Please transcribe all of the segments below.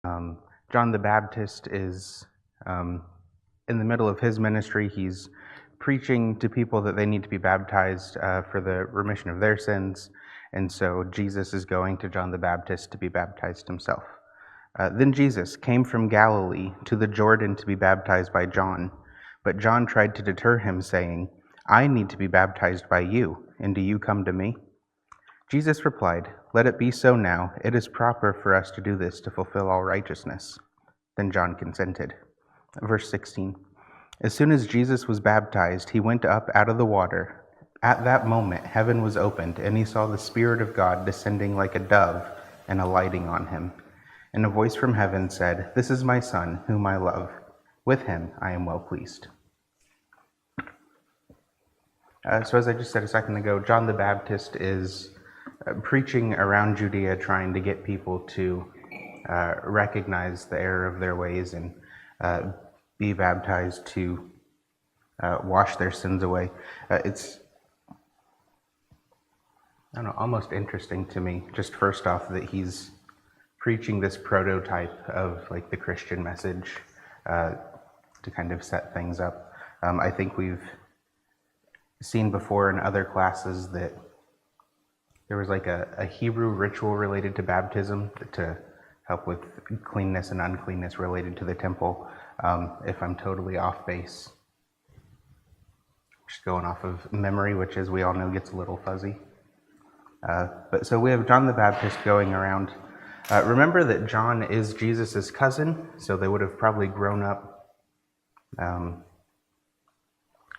Um, John the Baptist is in the middle of his ministry. He's preaching to people that they need to be baptized for the remission of their sins. And so Jesus is going to John the Baptist to be baptized himself. Then Jesus came from Galilee to the Jordan to be baptized by John. But John tried to deter him, saying, "I need to be baptized by you, and do you come to me?" Jesus replied, "Let it be so now. It is proper for us to do this to fulfill all righteousness." Then John consented. Verse 16. As soon as Jesus was baptized, he went up out of the water. At that moment, heaven was opened, and he saw the Spirit of God descending like a dove and alighting on him. And a voice from heaven said, "This is my Son, whom I love. With him I am well pleased." So as I just said a second ago, John the Baptist is preaching around Judea, trying to get people to recognize the error of their ways and be baptized to wash their sins away. It's, I don't know, almost interesting to me, just first off, that he's preaching this prototype of like the Christian message to kind of set things up. I think we've seen before in other classes that there was like a Hebrew ritual related to baptism to help with cleanness and uncleanness related to the temple. If I'm totally off base, just going off of memory, which as we all know gets a little fuzzy. But so we have John the Baptist going around. Remember that John is Jesus's cousin, so they would have probably grown up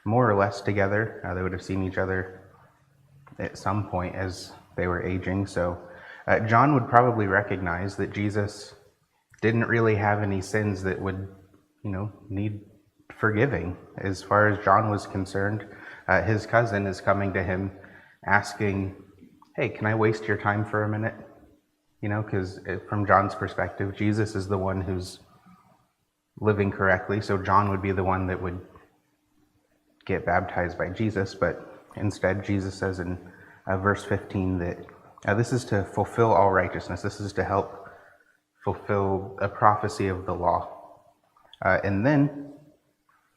more or less together. They would have seen each other at some point as they were aging. So John would probably recognize that Jesus didn't really have any sins that would, need forgiving. As far as John was concerned, his cousin is coming to him asking, "Hey, can I waste your time for a minute?" Because from John's perspective, Jesus is the one who's living correctly. So John would be the one that would get baptized by Jesus, but instead Jesus says in verse 15 that this is to fulfill all righteousness. This is to help fulfill a prophecy of the law. And then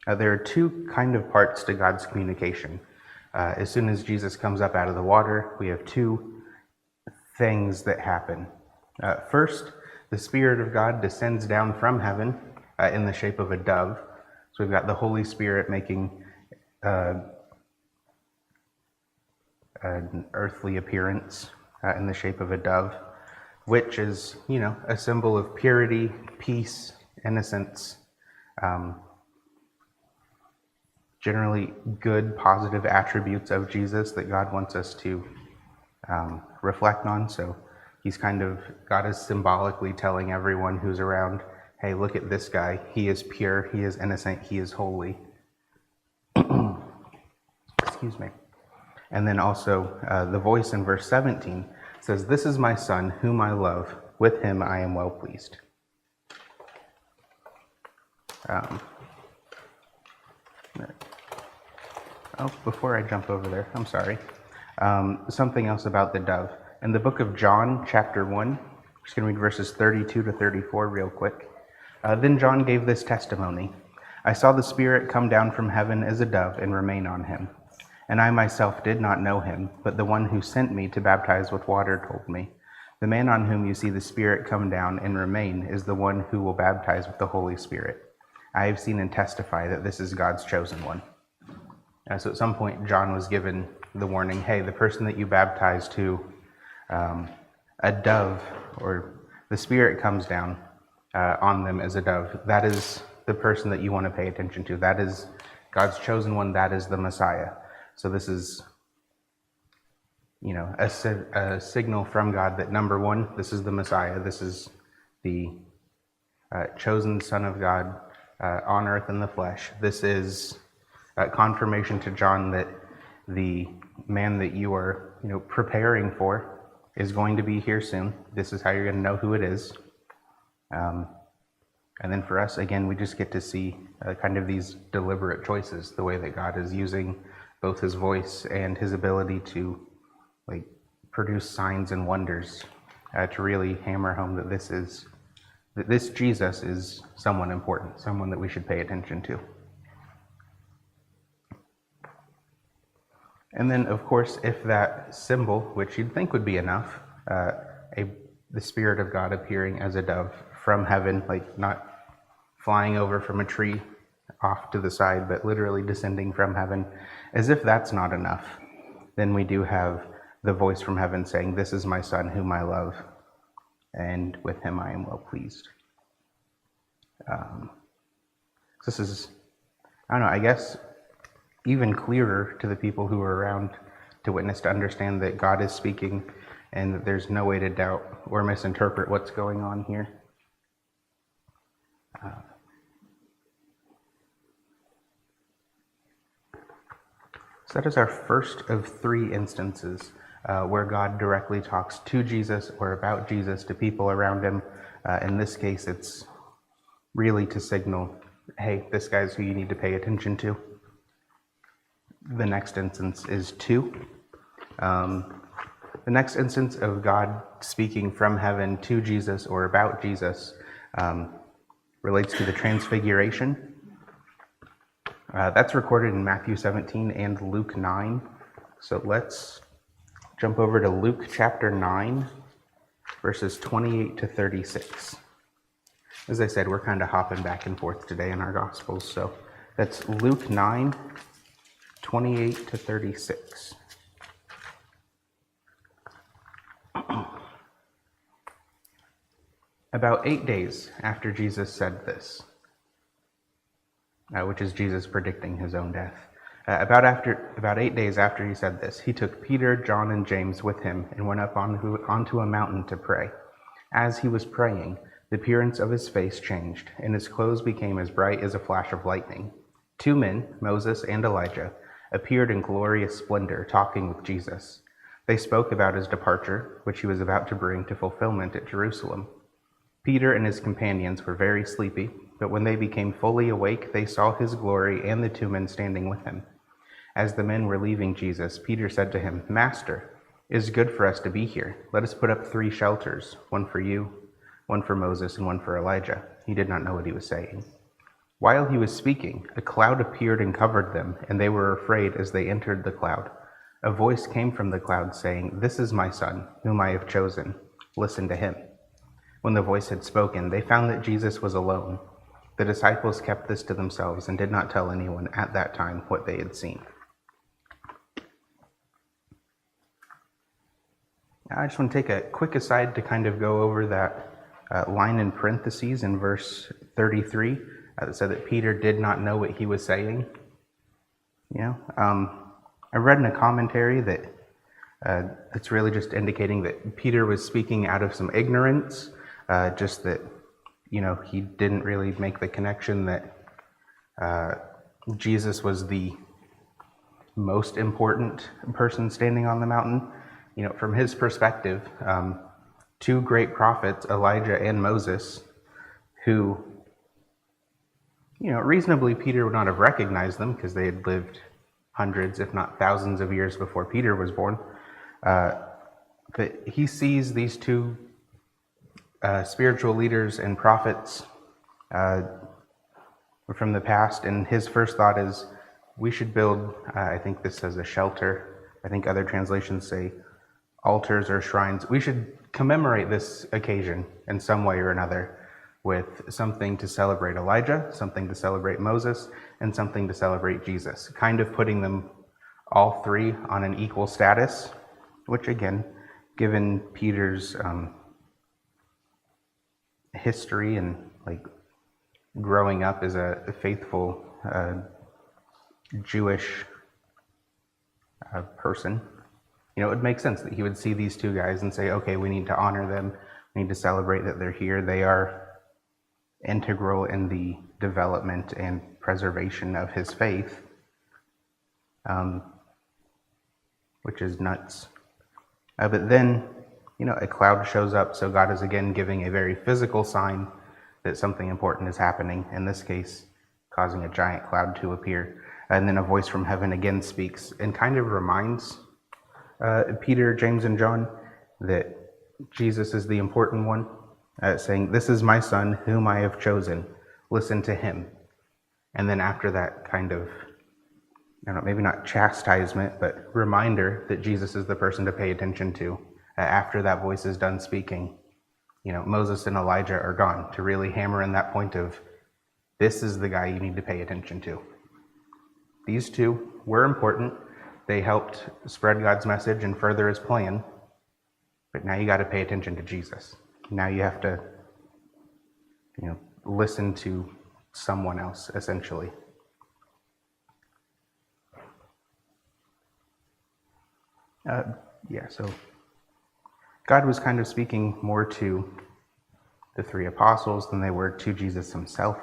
there are two kind of parts to God's communication. As soon as Jesus comes up out of the water, we have two things that happen. First, the Spirit of God descends down from heaven in the shape of a dove. So we've got the Holy Spirit making an earthly appearance in the shape of a dove, which is, a symbol of purity, peace, innocence, generally good, positive attributes of Jesus that God wants us to reflect on. So God is symbolically telling everyone who's around, hey, look at this guy. He is pure, he is innocent, he is holy. Excuse me. And then also the voice in verse 17 says, "This is my Son, whom I love. With him I am well pleased." Before I jump over there, I'm sorry. Something else about the dove. In the book of John, chapter 1, I'm just going to read verses 32 to 34 real quick. Then John gave this testimony. "I saw the Spirit come down from heaven as a dove and remain on him. And I myself did not know him, but the one who sent me to baptize with water told me, 'The man on whom you see the Spirit come down and remain is the one who will baptize with the Holy Spirit. I have seen and testify that this is God's chosen one.'" So at some point, John was given the warning, hey, the person that you baptize to, a dove, or the Spirit comes down on them as a dove. That is the person that you want to pay attention to. That is God's chosen one. That is the Messiah. So this is, a signal from God that, number one, this is the Messiah. This is the chosen Son of God on earth in the flesh. This is confirmation to John that the man that you are, preparing for is going to be here soon. This is how you're going to know who it is. And then for us, again, we just get to see kind of these deliberate choices, the way that God is using both his voice and his ability to produce signs and wonders to really hammer home that this is that this Jesus is someone important, someone that we should pay attention to. And then, of course, if that symbol, which you'd think would be enough, the Spirit of God appearing as a dove from heaven, like not flying over from a tree off to the side, but literally descending from heaven, as if that's not enough, then we do have the voice from heaven saying, "This is my Son whom I love, and with him I am well pleased." This is, I don't know, I guess even clearer to the people who are around to witness, to understand that God is speaking and that there's no way to doubt or misinterpret what's going on here. So that is our first of three instances where God directly talks to Jesus or about Jesus to people around him. In this case, it's really to signal, hey, this guy's who you need to pay attention to. The next instance is 2. The next instance of God speaking from heaven to Jesus or about Jesus relates to the Transfiguration. That's recorded in Matthew 17 and Luke 9. So let's jump over to Luke chapter 9, verses 28 to 36. As I said, we're kind of hopping back and forth today in our Gospels. So that's Luke 9, 28 to 36. About 8 days after Jesus said this, which is Jesus predicting his own death. About 8 days after he said this, he took Peter, John, and James with him and went up onto a mountain to pray. As he was praying, the appearance of his face changed, and his clothes became as bright as a flash of lightning. 2 men, Moses and Elijah, appeared in glorious splendor, talking with Jesus. They spoke about his departure, which he was about to bring to fulfillment at Jerusalem. Peter and his companions were very sleepy, but when they became fully awake, they saw his glory and the 2 men standing with him. As the men were leaving Jesus, Peter said to him, "Master, it is good for us to be here. Let us put up 3 shelters, one for you, one for Moses, and one for Elijah." He did not know what he was saying. While he was speaking, a cloud appeared and covered them, and they were afraid as they entered the cloud. A voice came from the cloud saying, "This is my Son, whom I have chosen. Listen to him." When the voice had spoken, they found that Jesus was alone. The disciples kept this to themselves and did not tell anyone at that time what they had seen. I just want to take a quick aside to kind of go over that line in parentheses in verse 33 that said that Peter did not know what he was saying. I read in a commentary that it's really just indicating that Peter was speaking out of some ignorance, just that, he didn't really make the connection that Jesus was the most important person standing on the mountain. From his perspective, 2 great prophets, Elijah and Moses, who, reasonably Peter would not have recognized them because they had lived hundreds, if not thousands of years before Peter was born. But he sees these 2 spiritual leaders and prophets from the past, and his first thought is, we should build, I think this says a shelter, I think other translations say altars or shrines. We should commemorate this occasion in some way or another with something to celebrate Elijah, something to celebrate Moses, and something to celebrate Jesus, kind of putting them all 3 on an equal status, which again, given Peter's history and growing up as a faithful Jewish person, it would make sense that he would see these 2 guys and say, okay, we need to honor them. We need to celebrate that they're here. They are integral in the development and preservation of his faith, which is nuts. But then, a cloud shows up, so God is again giving a very physical sign that something important is happening, in this case, causing a giant cloud to appear. And then a voice from heaven again speaks and kind of reminds Peter, James, and John that Jesus is the important one, saying, "This is my son whom I have chosen. Listen to him." And then after that kind of, I don't know, maybe not chastisement, but reminder that Jesus is the person to pay attention to. After that voice is done speaking, Moses and Elijah are gone, to really hammer in that point of, this is the guy you need to pay attention to. These two were important. They helped spread God's message and further his plan. But now you got to pay attention to Jesus. Now you have to, listen to someone else, essentially. So God was kind of speaking more to the three apostles than they were to Jesus himself.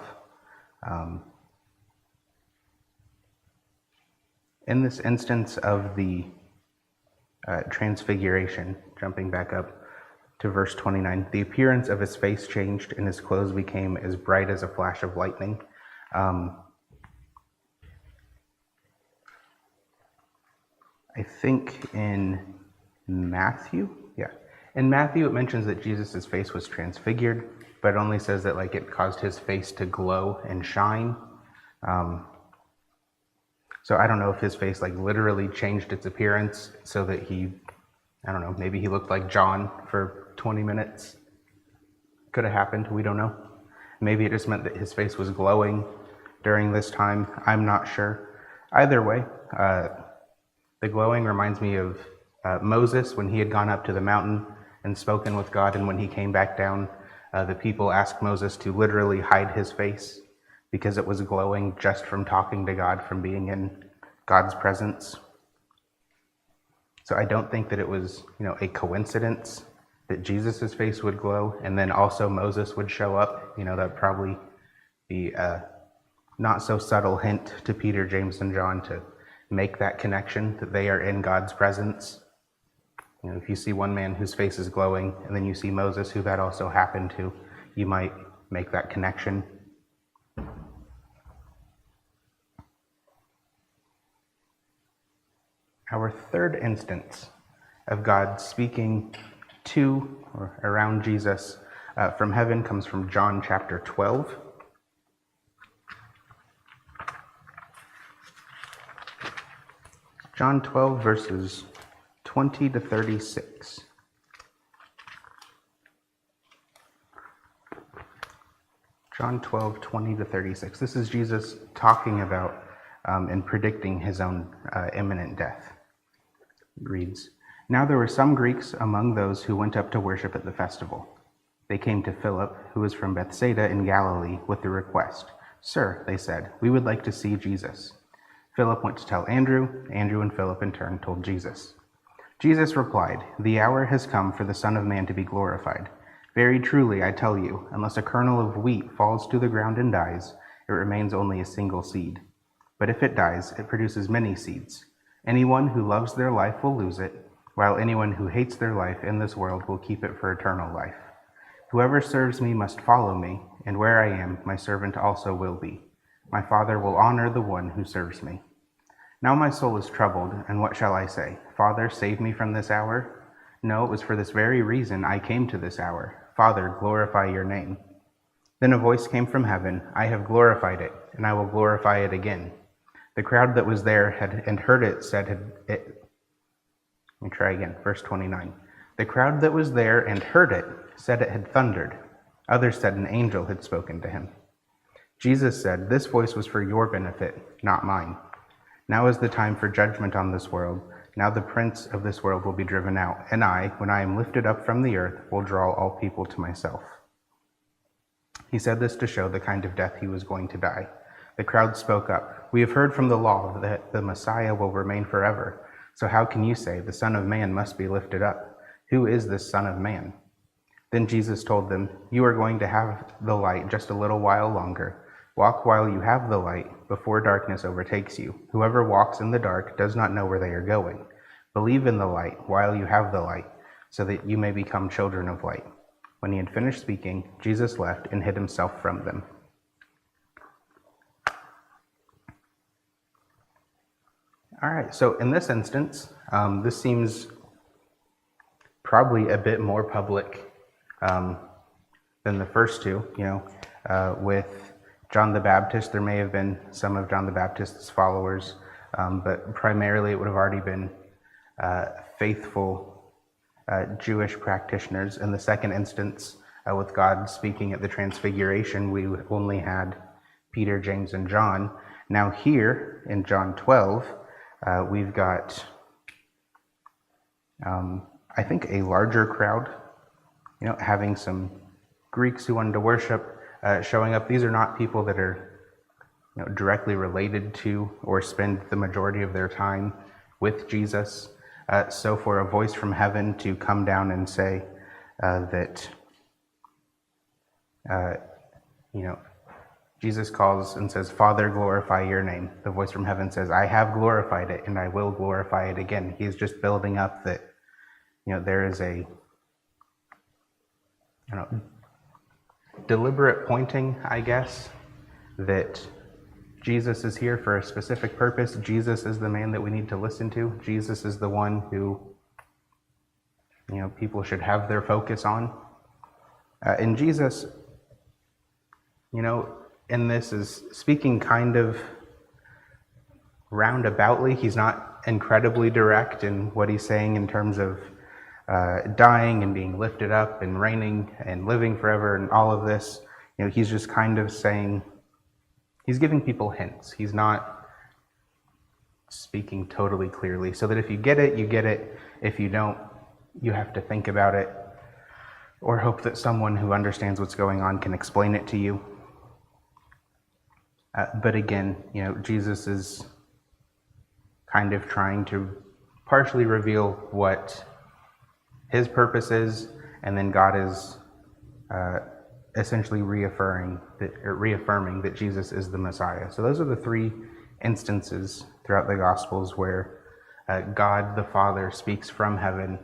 In this instance of the transfiguration, jumping back up to verse 29, the appearance of his face changed and his clothes became as bright as a flash of lightning. I think in Matthew it mentions that Jesus' face was transfigured, but it only says that it caused his face to glow and shine. So I don't know if his face literally changed its appearance so that maybe he looked like John for 20 minutes. Could have happened, we don't know. Maybe it just meant that his face was glowing during this time. I'm not sure. Either way, the glowing reminds me of Moses when he had gone up to the mountain and spoken with God, and when he came back down, the people asked Moses to literally hide his face because it was glowing just from talking to God, from being in God's presence. So I don't think that it was, a coincidence that Jesus' face would glow and then also Moses would show up. That'd probably be a not so subtle hint to Peter, James, and John to make that connection that they are in God's presence. If you see one man whose face is glowing and then you see Moses who that also happened to, you might make that connection. Our third instance of God speaking to or around Jesus from heaven comes from John chapter 12. John 12, verses 20 to 36. John 12, 20 to 36. This is Jesus talking about and predicting his own imminent death. It reads, "Now there were some Greeks among those who went up to worship at the festival. They came to Philip, who was from Bethsaida in Galilee, with the request, 'Sir,' they said, 'we would like to see Jesus.' Philip went to tell Andrew. Andrew and Philip in turn told Jesus. Jesus replied, 'The hour has come for the Son of Man to be glorified. Very truly, I tell you, unless a kernel of wheat falls to the ground and dies, it remains only a single seed. But if it dies, it produces many seeds. Anyone who loves their life will lose it, while anyone who hates their life in this world will keep it for eternal life. Whoever serves me must follow me, and where I am, my servant also will be. My Father will honor the one who serves me. Now my soul is troubled, and what shall I say? Father, save me from this hour? No, it was for this very reason I came to this hour. Father, glorify your name.' Then a voice came from heaven, 'I have glorified it, and I will glorify it again.' The crowd that was there and heard it said Let me try again, verse 29. The crowd that was there and heard it said it had thundered. Others said an angel had spoken to him. Jesus said, 'This voice was for your benefit, not mine. Now is the time for judgment on this world. Now the prince of this world will be driven out, and I, when I am lifted up from the earth, will draw all people to myself.' He said this to show the kind of death he was going to die. The crowd spoke up, 'We have heard from the law that the Messiah will remain forever. So how can you say the Son of Man must be lifted up? Who is this Son of Man?' Then Jesus told them, 'You are going to have the light just a little while longer. Walk while you have the light, before darkness overtakes you. Whoever walks in the dark does not know where they are going. Believe in the light while you have the light, so that you may become children of light.' When he had finished speaking, Jesus left and hid himself from them." All right, so in this instance, this seems probably a bit more public than the first two. With John the Baptist, there may have been some of John the Baptist's followers, but primarily it would have already been faithful Jewish practitioners. In the second instance, with God speaking at the Transfiguration, we only had Peter, James, and John. Now here in John 12, we've got, I think, a larger crowd, having some Greeks who wanted to worship showing up. These are not people that are directly related to or spend the majority of their time with Jesus. So for a voice from heaven to come down and say that, Jesus calls and says, "Father, glorify your name." The voice from heaven says, "I have glorified it and I will glorify it again." He's just building up that, there is a, deliberate pointing, I guess, that Jesus is here for a specific purpose. Jesus is the man that we need to listen to. Jesus is the one who, people should have their focus on. And Jesus, in this is speaking kind of roundaboutly. He's not incredibly direct in what he's saying in terms of dying and being lifted up and reigning and living forever and all of this. He's just kind of saying, he's giving people hints. He's not speaking totally clearly, so that if you get it, you get it. If you don't, you have to think about it or hope that someone who understands what's going on can explain it to you. But again, Jesus is kind of trying to partially reveal what his purpose is, and then God is essentially reaffirming that Jesus is the Messiah. So those are the three instances throughout the Gospels where God the Father speaks from heaven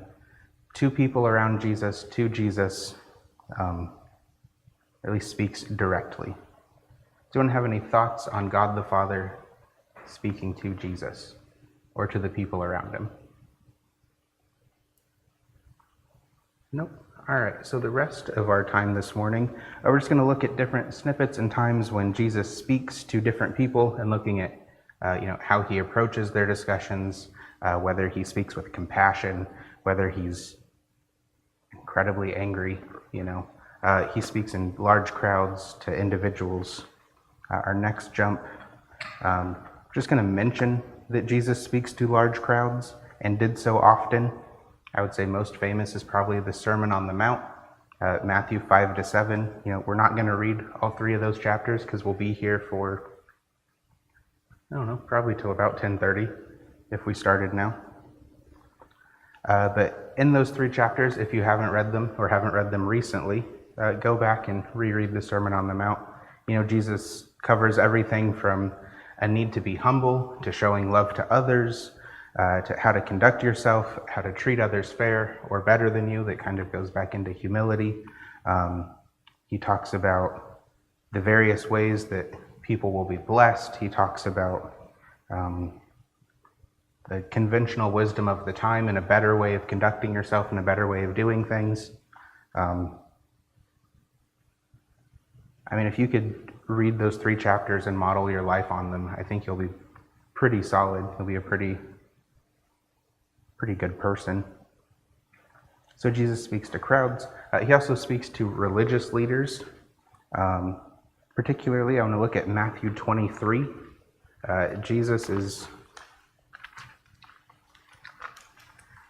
to people around Jesus, to Jesus, at least speaks directly. Does anyone have any thoughts on God the Father speaking to Jesus or to the people around him? Nope. All right, so the rest of our time this morning, we're just going to look at different snippets and times when Jesus speaks to different people and looking at how he approaches their discussions, whether he speaks with compassion, whether he's incredibly angry. He speaks in large crowds to individuals. Our next jump, just going to mention that Jesus speaks to large crowds and did so often. I would say most famous is probably the Sermon on the Mount, Matthew 5-7. We're not going to read all three of those chapters because we'll be here for, probably till about 10:30 if we started now. But in those three chapters, if you haven't read them or haven't read them recently, go back and reread the Sermon on the Mount. Jesus covers everything from a need to be humble, to showing love to others, to how to conduct yourself, how to treat others fair or better than you. That kind of goes back into humility. He talks about the various ways that people will be blessed. He talks about the conventional wisdom of the time and a better way of conducting yourself and a better way of doing things. If you could read those three chapters and model your life on them, I think you'll be pretty solid. You'll be a pretty good person. So Jesus speaks to crowds. He also speaks to religious leaders. Particularly, I want to look at Matthew 23. Jesus is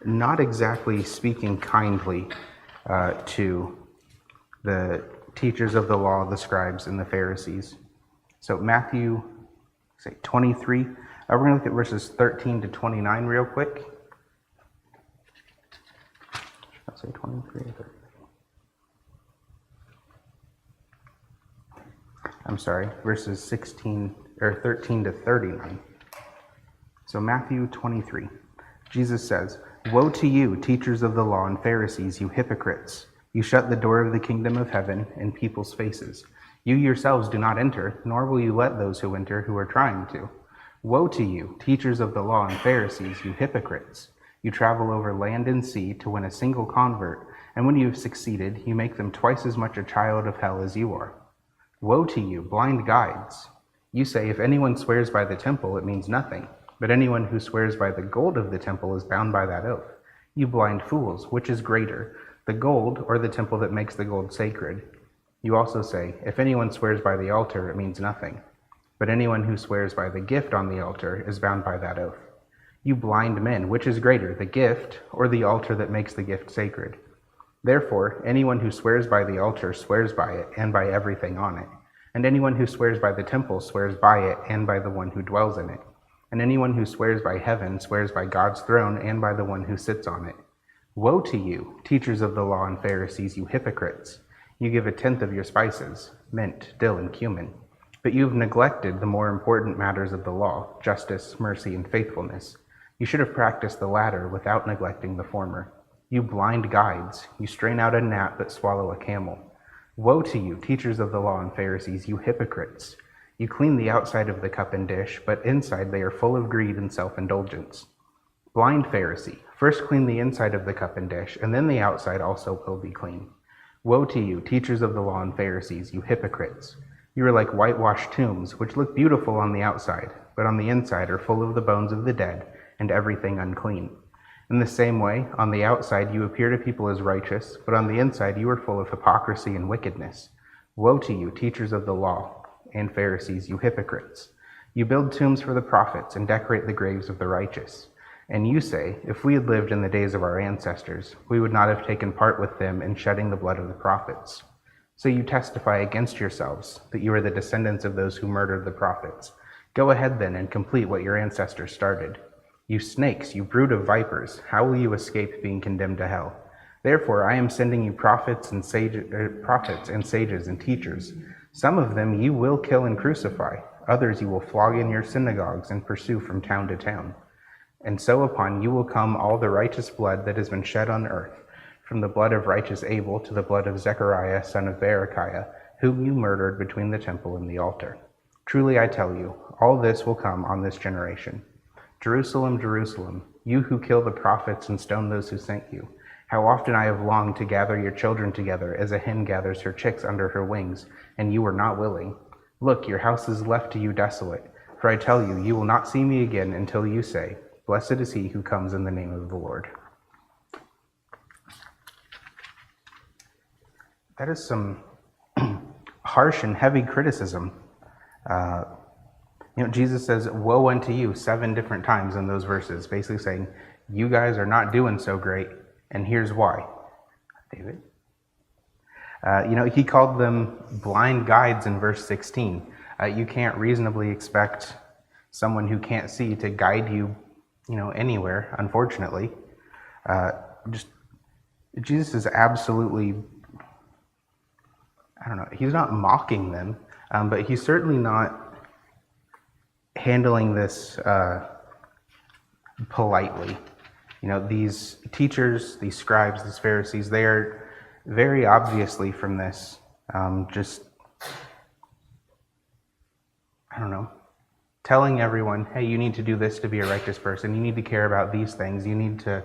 not exactly speaking kindly to the teachers of the law, the scribes, and the Pharisees. So Matthew 23, we're going to look at verses 13-29 real quick. I'll say 23 or 30. I'm sorry, verses 13-39. So Matthew 23, Jesus says, "Woe to you, teachers of the law and Pharisees, you hypocrites! You shut the door of the kingdom of heaven in people's faces. You yourselves do not enter, nor will you let those who enter who are trying to. Woe to you, teachers of the law and Pharisees, you hypocrites! You travel over land and sea to win a single convert, And when you have succeeded, you make them twice as much a child of hell as you are. Woe to you, blind guides! You say, if anyone swears by the temple, it means nothing, but anyone who swears by the gold of the temple is bound by that oath. You blind fools, which is greater, the gold or the temple that makes the gold sacred? You also say, if anyone swears by the altar, it means nothing, but anyone who swears by the gift on the altar is bound by that oath. You blind men, which is greater, the gift or the altar that makes the gift sacred? Therefore, anyone who swears by the altar swears by it and by everything on it. And anyone who swears by the temple swears by it and by the one who dwells in it. And anyone who swears by heaven swears by God's throne and by the one who sits on it. Woe to you, teachers of the law and Pharisees, you hypocrites! You give 1/10 of your spices, mint, dill, and cumin, but you have neglected the more important matters of the law, justice, mercy, and faithfulness. You should have practiced the latter without neglecting the former. You blind guides, you strain out a gnat but swallow a camel. Woe to you, teachers of the law and Pharisees, you hypocrites! You clean the outside of the cup and dish, but inside they are full of greed and self-indulgence. Blind Pharisee, first clean the inside of the cup and dish, and then the outside also will be clean. Woe to you, teachers of the law and Pharisees, you hypocrites! You are like whitewashed tombs, which look beautiful on the outside, but on the inside are full of the bones of the dead and everything unclean. In the same way, on the outside you appear to people as righteous, but on the inside you are full of hypocrisy and wickedness. Woe to you, teachers of the law and Pharisees, you hypocrites! You build tombs for the prophets and decorate the graves of the righteous. And you say, if we had lived in the days of our ancestors, we would not have taken part with them in shedding the blood of the prophets. So you testify against yourselves that you are the descendants of those who murdered the prophets. Go ahead then and complete what your ancestors started. You snakes, you brood of vipers, how will you escape being condemned to hell? Therefore I am sending you prophets and sages and teachers. Some of them you will kill and crucify. Others you will flog in your synagogues and pursue from town to town. And so upon you will come all the righteous blood that has been shed on earth, from the blood of righteous Abel to the blood of Zechariah, son of Berechiah, whom you murdered between the temple and the altar. Truly I tell you, all this will come on this generation. Jerusalem, Jerusalem, you who kill the prophets and stone those who sent you, how often I have longed to gather your children together as a hen gathers her chicks under her wings, and you were not willing. Look, your house is left to you desolate, for I tell you, you will not see me again until you say, blessed is he who comes in the name of the Lord. That is some harsh and heavy criticism. Jesus says, woe unto you 7 different times in those verses, basically saying, you guys are not doing so great, and here's why. David? He called them blind guides in verse 16. You can't reasonably expect someone who can't see to guide you, anywhere, unfortunately. Jesus is absolutely, he's not mocking them, but he's certainly not handling this politely. These teachers, these scribes, these Pharisees, they are very obviously from this telling everyone, hey, you need to do this to be a righteous person. You need to care about these things. You need to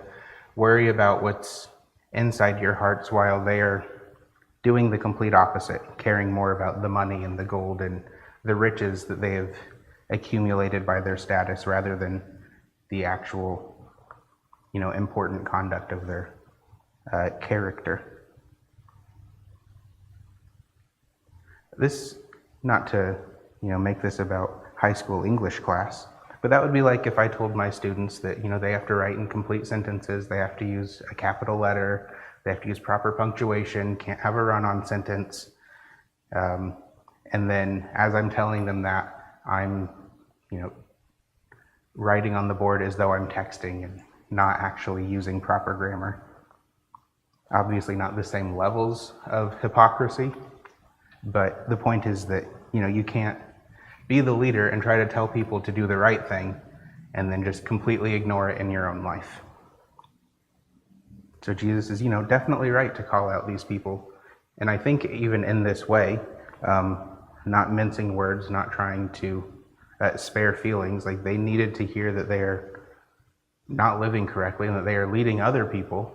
worry about what's inside your hearts, while they are doing the complete opposite, caring more about the money and the gold and the riches that they have accumulated by their status rather than the actual, important conduct of their character. This, not to, make this about high school English class, but that would be like if I told my students that, they have to write in complete sentences, they have to use a capital letter, they have to use proper punctuation, can't have a run-on sentence. And then as I'm telling them that, I'm, writing on the board as though I'm texting and not actually using proper grammar. Obviously not the same levels of hypocrisy, but the point is that, you can't be the leader and try to tell people to do the right thing and then just completely ignore it in your own life. So Jesus is, definitely right to call out these people. And I think even in this way, not mincing words, not trying to spare feelings, like they needed to hear that they are not living correctly and that they are leading other people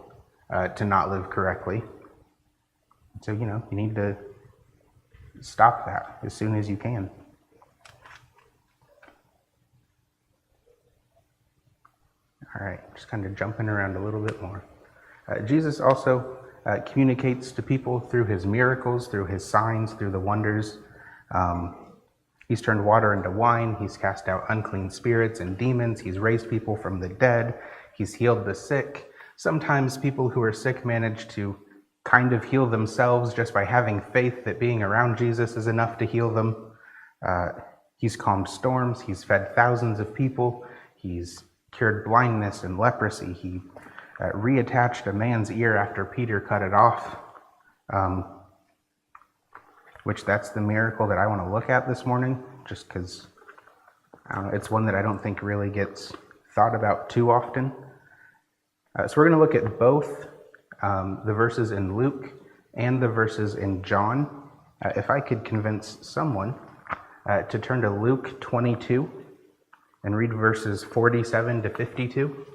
to not live correctly. So, you need to stop that as soon as you can. All right, just kind of jumping around a little bit more. Jesus also communicates to people through his miracles, through his signs, through the wonders. He's turned water into wine. He's cast out unclean spirits and demons. He's raised people from the dead. He's healed the sick. Sometimes people who are sick manage to kind of heal themselves just by having faith that being around Jesus is enough to heal them. He's calmed storms. He's fed thousands of people. He's cured blindness and leprosy. He reattached a man's ear after Peter cut it off, which that's the miracle that I want to look at this morning, just because it's one that I don't think really gets thought about too often. So we're going to look at both the verses in Luke and the verses in John. If I could convince someone to turn to Luke 22 and read verses 47 to 52.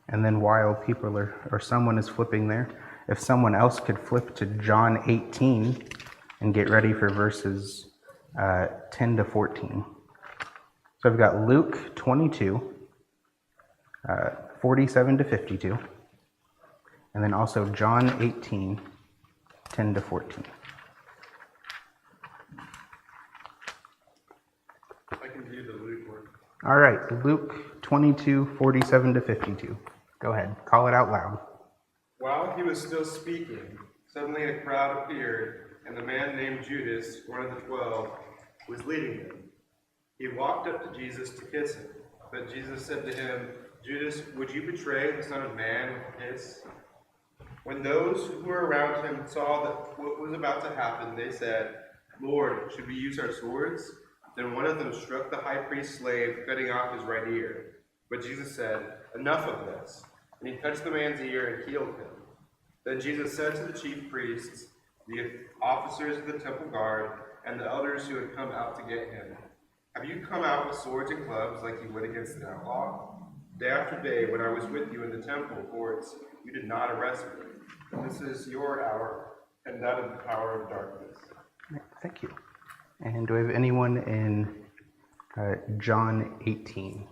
And then while people or someone is flipping there, if someone else could flip to John 18 and get ready for verses 10 to 14. So I've got Luke 22, 47 to 52, and then also John 18, 10 to 14. I can do the Luke one. All right, Luke 22, 47 to 52. Go ahead, call it out loud. While he was still speaking, suddenly a crowd appeared, and the man named Judas, one of the 12, was leading them. He walked up to Jesus to kiss him, but Jesus said to him, Judas, would you betray the Son of Man with a kiss? When those who were around him saw that what was about to happen, they said, Lord, should we use our swords? Then one of them struck the high priest's slave, cutting off his right ear. But Jesus said, enough of this. And he touched the man's ear and healed him. Then Jesus said to the chief priests, the officers of the temple guard, and the elders who had come out to get him, have you come out with swords and clubs like you would against an outlaw? Day after day, when I was with you in the temple courts, you did not arrest me. This is your hour, and that of the power of darkness. Thank you. And do we have anyone in John 18?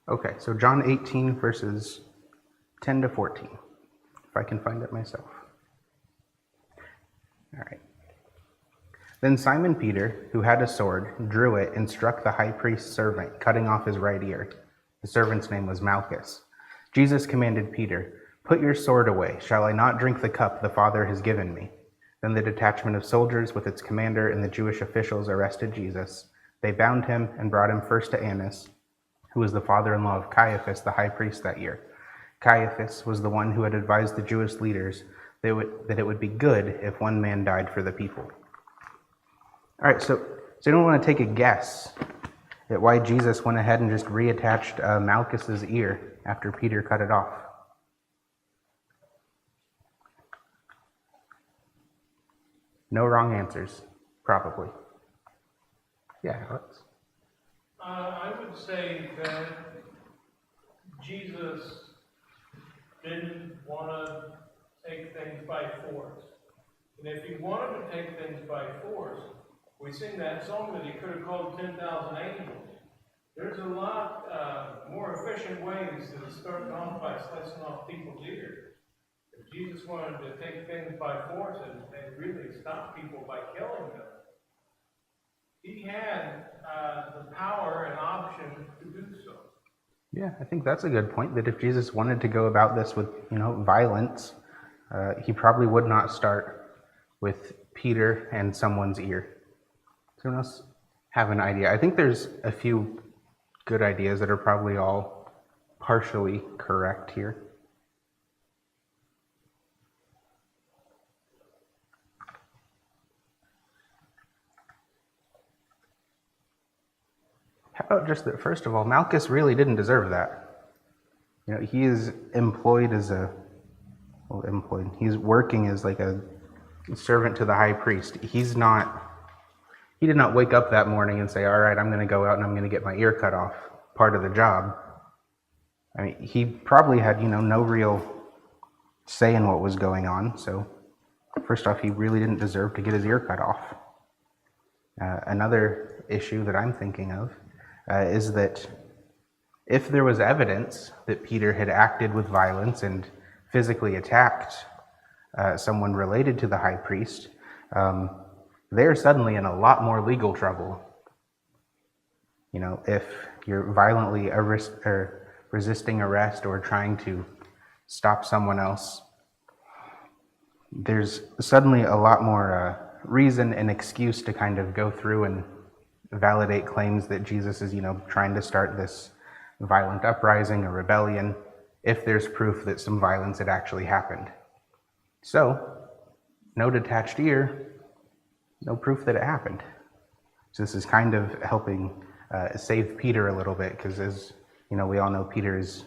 Okay, so John 18 verses 10 to 14, if I can find it myself. All right. Then Simon Peter, who had a sword, drew it and struck the high priest's servant, cutting off his right ear. The servant's name was Malchus. Jesus commanded Peter, put your sword away. Shall I not drink the cup the Father has given me? Then the detachment of soldiers with its commander and the Jewish officials arrested Jesus. They bound him and brought him first to Annas, who was the father-in-law of Caiaphas, the high priest that year. Caiaphas was the one who had advised the Jewish leaders that it would be good if one man died for the people. All right, so anyone want to take a guess at why Jesus went ahead and just reattached Malchus's ear after Peter cut it off? No wrong answers, probably. Yeah, Alex? I would say that Jesus didn't want to take things by force. And if he wanted to take things by force, we sing that song that he could have called 10,000 angels. There's a lot more efficient ways than starting off by slicing off people's ears. If Jesus wanted to take things by force and really stop people by killing them, he had the power and option to do so. Yeah, I think that's a good point, that if Jesus wanted to go about this with, violence, he probably would not start with Peter and someone's ear. Does anyone else have an idea? I think there's a few good ideas that are probably all partially correct here. How about just that, first of all, Malchus really didn't deserve that. He is employed as he's working as like a servant to the high priest. He's not He did not wake up that morning and say, all right, I'm going to go out and I'm going to get my ear cut off, part of the job. I mean, he probably had, no real say in what was going on. So first off, he really didn't deserve to get his ear cut off. Another issue that I'm thinking of is that if there was evidence that Peter had acted with violence and physically attacked someone related to the high priest, they're suddenly in a lot more legal trouble. If you're violently resisting arrest or trying to stop someone else, there's suddenly a lot more reason and excuse to kind of go through and validate claims that Jesus is, trying to start this violent uprising, a rebellion, if there's proof that some violence had actually happened. So, no detached ear, no proof that it happened. So this is kind of helping save Peter a little bit, because as we all know, Peter is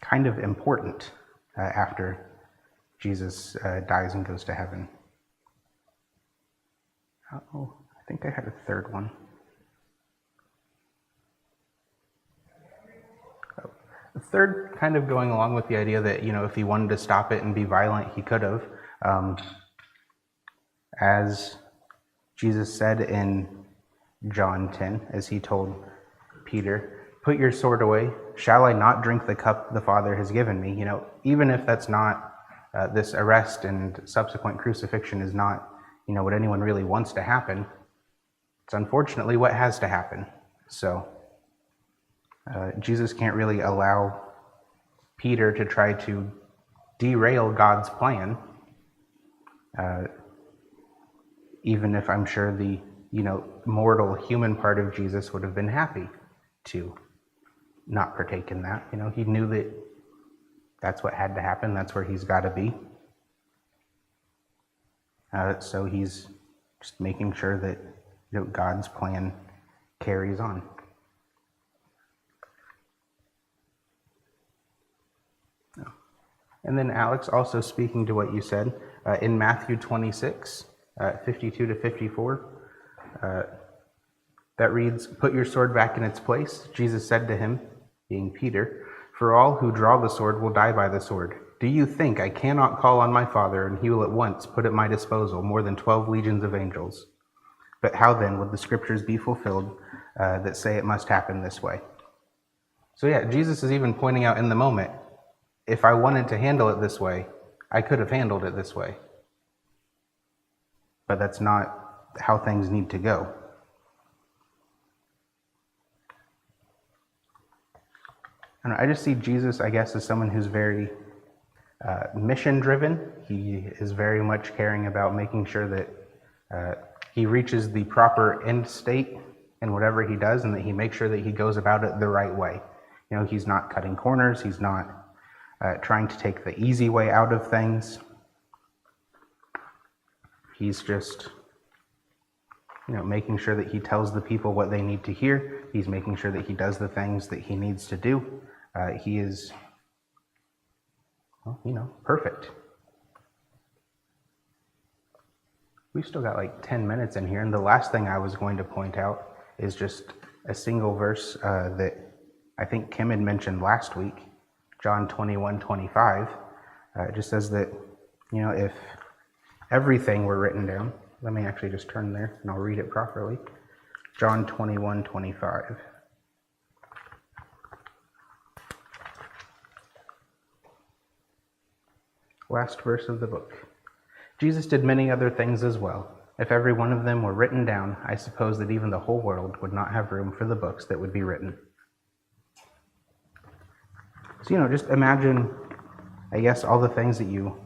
kind of important after Jesus dies and goes to heaven. Oh, I think I had a third one. The third, kind of going along with the idea that, if he wanted to stop it and be violent, he could have. As Jesus said in John 10, as he told Peter, put your sword away. Shall I not drink the cup the Father has given me? Even if that's not, this arrest and subsequent crucifixion is not, what anyone really wants to happen, it's unfortunately what has to happen. So Jesus can't really allow Peter to try to derail God's plan, even if I'm sure the mortal human part of Jesus would have been happy to not partake in that. He knew that that's what had to happen. That's where he's got to be. So he's just making sure that God's plan carries on. And then Alex, also speaking to what you said, in Matthew 26, 52 to 54, that reads, put your sword back in its place. Jesus said to him, being Peter, for all who draw the sword will die by the sword. Do you think I cannot call on my Father, and he will at once put at my disposal more than 12 legions of angels? But how then would the scriptures be fulfilled that say it must happen this way? So yeah, Jesus is even pointing out in the moment, if I wanted to handle it this way, I could have handled it this way. But that's not how things need to go. And I just see Jesus, I guess, as someone who's very mission-driven. He is very much caring about making sure that he reaches the proper end state in whatever he does, and that he makes sure that he goes about it the right way. He's not cutting corners. He's not trying to take the easy way out of things. He's just, making sure that he tells the people what they need to hear. He's making sure that he does the things that he needs to do. He is, perfect. We've still got like 10 minutes in here, and the last thing I was going to point out is just a single verse that I think Kim had mentioned last week, John 21:25. It just says that, if everything were written down, let me actually just turn there and I'll read it properly. John 21:25. Last verse of the book. Jesus did many other things as well. If every one of them were written down, I suppose that even the whole world would not have room for the books that would be written. So, just imagine, I guess, all the things that you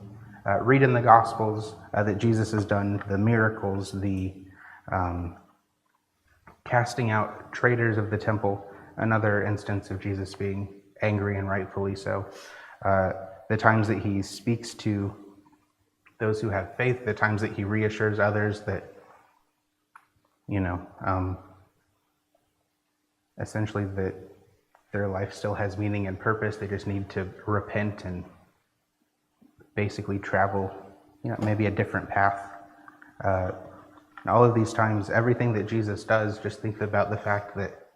read in the Gospels that Jesus has done, the miracles, the casting out traitors of the temple, another instance of Jesus being angry and rightfully so. The times that he speaks to those who have faith, the times that he reassures others that, essentially that their life still has meaning and purpose. They just need to repent and basically travel, maybe a different path. And all of these times, everything that Jesus does, just think about the fact that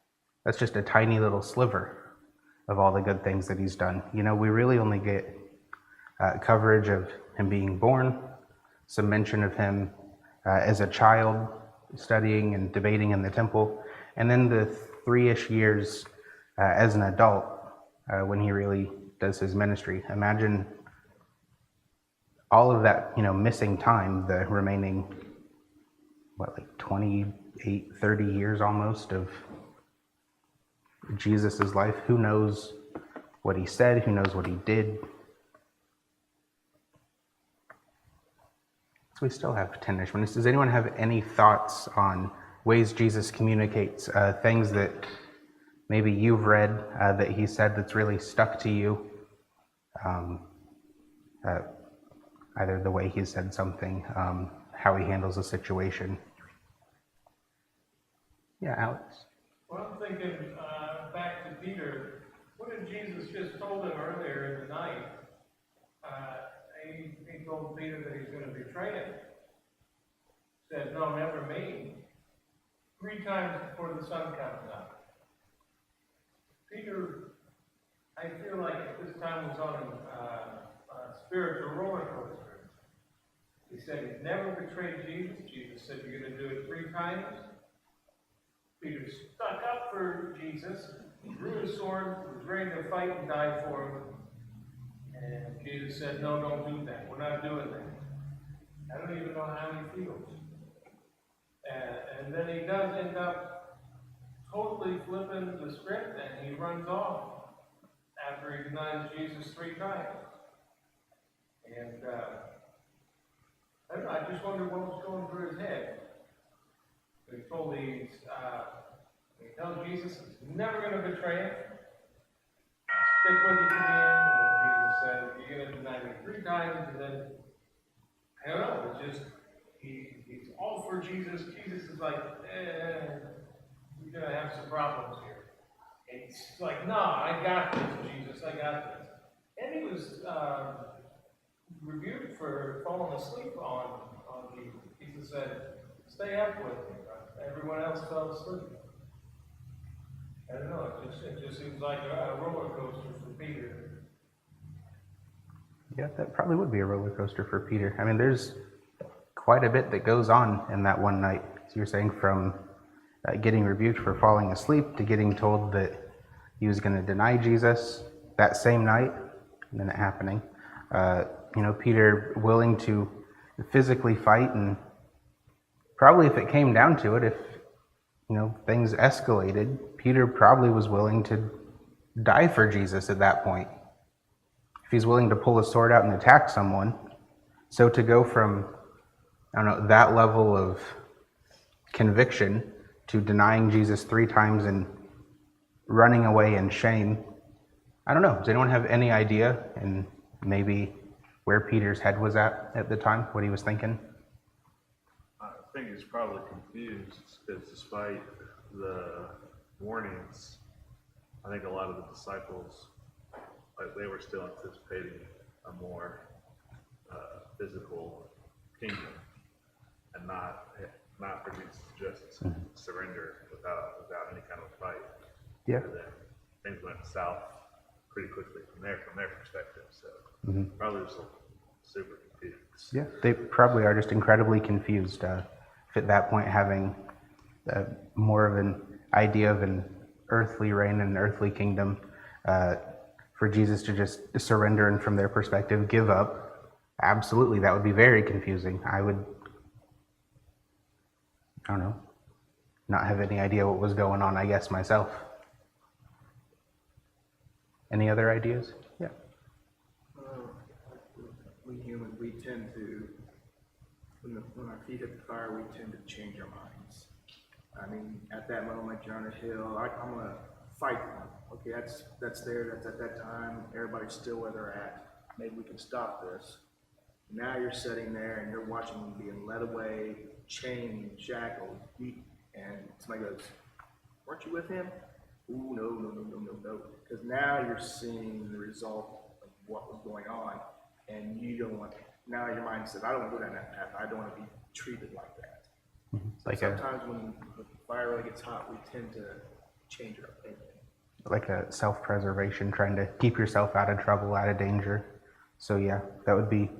that's just a tiny little sliver of all the good things that he's done. You know, we really only get coverage of him being born, some mention of him as a child studying and debating in the temple, and then the 3-ish years as an adult when he really does his ministry. Imagine all of that, you know, missing time, the remaining, 28, 30 years almost of Jesus's life. Who knows what he said? Who knows what he did? So we still have 10-ish minutes. Does anyone have any thoughts on ways Jesus communicates, things that maybe you've read that he said that's really stuck to you? Either the way he said something, how he handles a situation. Yeah, Alex. Well, I'm thinking back to Peter. What did Jesus just told him earlier in the night? He told Peter that he's going to betray him. Said, "No, never me." 3 times before the sun comes up. Peter, I feel like at this time was on a spiritual roller coaster. He said he'd never betrayed Jesus. Jesus said, "You're going to do it 3 times." Peter stuck up for Jesus, drew his sword, was ready to fight and die for him. And Jesus said, "No, don't do that. We're not doing that." I don't even know how he feels. And then he does end up totally flipping the script, and he runs off after he denies Jesus 3 times. And I don't know, I just wonder what was going through his head. He told he tells Jesus he's never going to betray him. Stick with you to the end. And then Jesus said, "You're going to deny me 3 times." And then, I don't know, it's just, he's all for Jesus. Jesus is like, you're going to have some problems here. And he's like, "No, I got this, Jesus, I got this." And he was rebuked for falling asleep on Jesus. Jesus said, "Stay up with me." Everyone else fell asleep. I don't know, it just seems like a roller coaster for Peter. Yeah, that probably would be a roller coaster for Peter. I mean, there's quite a bit that goes on in that one night. So you're saying from getting rebuked for falling asleep to getting told that he was going to deny Jesus that same night, and then it happening. Peter willing to physically fight, and probably if it came down to it, if things escalated, Peter probably was willing to die for Jesus at that point. If he's willing to pull a sword out and attack someone, so to go from that level of conviction to denying Jesus 3 times and running away in shame, I don't know. Does anyone have any idea and maybe where Peter's head was at the time, what he was thinking? I think he's probably confused because despite the warnings, I think a lot of the disciples, they were still anticipating a more physical kingdom, and not for Jesus to just surrender without any kind of fight. Yeah. And then things went south pretty quickly from their perspective. So probably just super confused. Yeah, they probably are just incredibly confused. If at that point having more of an idea of an earthly reign and an earthly kingdom, for Jesus to just surrender and from their perspective give up, absolutely, that would be very confusing. I would, not have any idea what was going on, I guess, myself. Any other ideas? Yeah. We humans, we tend to, when our feet hit the fire, we tend to change our minds. I mean, at that moment, you're on a hill, I'm going to fight them. Okay, that's there, that's at that time, everybody's still where they're at. Maybe we can stop this. Now you're sitting there and you're watching them being led away, chained, shackled, beat, and somebody goes, "Weren't you with him?" Ooh, no. Because now you're seeing the result of what was going on, and you don't want, now your mind says, "I don't want to go down that path, I don't want to be treated like that." Like Sometimes when the fire really gets hot, we tend to change our opinion. a self-preservation, trying to keep yourself out of trouble, out of danger. So yeah, that would be,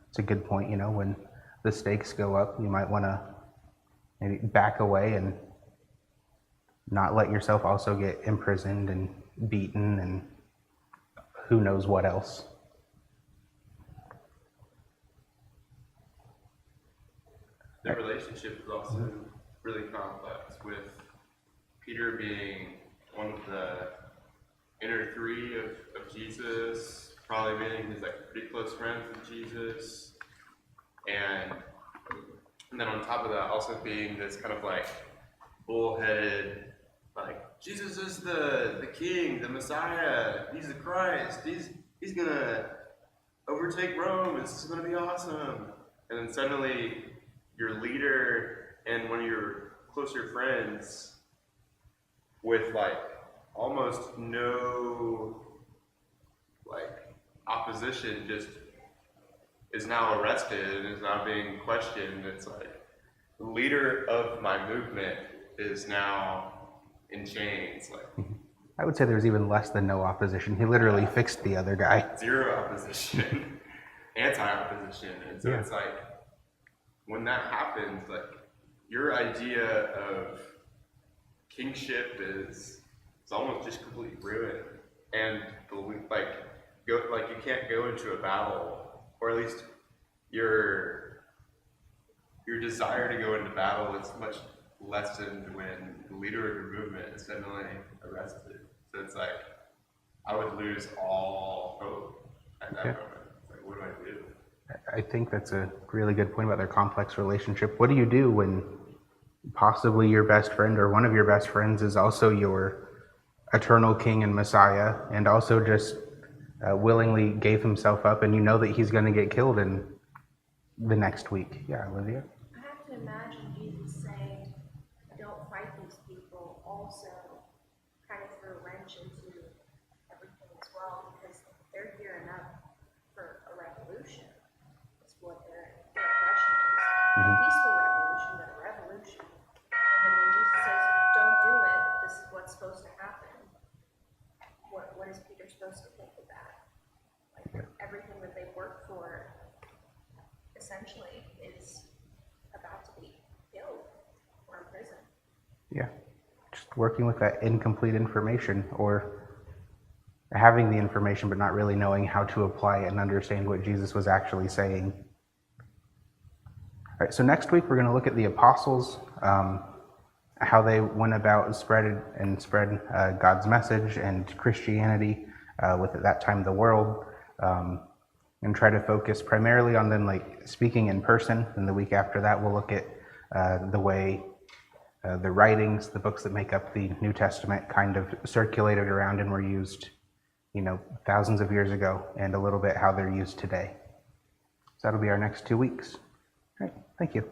it's a good point. When the stakes go up, you might want to maybe back away and not let yourself also get imprisoned and beaten and who knows what else. The relationship is also really complex, with Peter being one of the inner three of Jesus, probably being his pretty close friends with Jesus, and then on top of that also being this kind of bullheaded, Jesus is the king, the Messiah, he's the Christ, he's gonna overtake Rome, this is gonna be awesome. And then suddenly your leader and one of your closer friends with almost no opposition just is now arrested and is now being questioned. It's the leader of my movement is now in chains. I would say there's even less than no opposition. He literally fixed the other guy. Zero opposition, anti-opposition. And so it's when that happens, your idea of kingship is almost just completely ruined. And you can't go into a battle, or at least your desire to go into battle is much lessened when the leader of your movement is suddenly arrested. So it's I would lose all hope at that moment. What do I do? I think that's a really good point about their complex relationship. What do you do when possibly your best friend or one of your best friends is also your eternal king and Messiah, and also just willingly gave himself up, and you know that he's going to get killed in the next week? Yeah, Olivia? I have to imagine Jesus saying, don't fight these people, also kind of threw a wrench into everything as well, because they're gearing up for a revolution. That's what their impression is. A peaceful revolution, but a revolution. And then when Jesus says, don't do it, this is what's supposed to happen, what is Peter supposed to think of that? Everything that they worked for essentially is about to be killed or imprisoned. Yeah, just working with that incomplete information, or having the information but not really knowing how to apply it and understand what Jesus was actually saying. All right, so next week we're going to look at the apostles, how they went about spread God's message and Christianity with at that time the world, and try to focus primarily on them speaking in person. And the week after that we'll look at the way the writings, the books that make up the New Testament, kind of circulated around and were used thousands of years ago, and a little bit how they're used today. So that'll be our next 2 weeks. All right, thank you.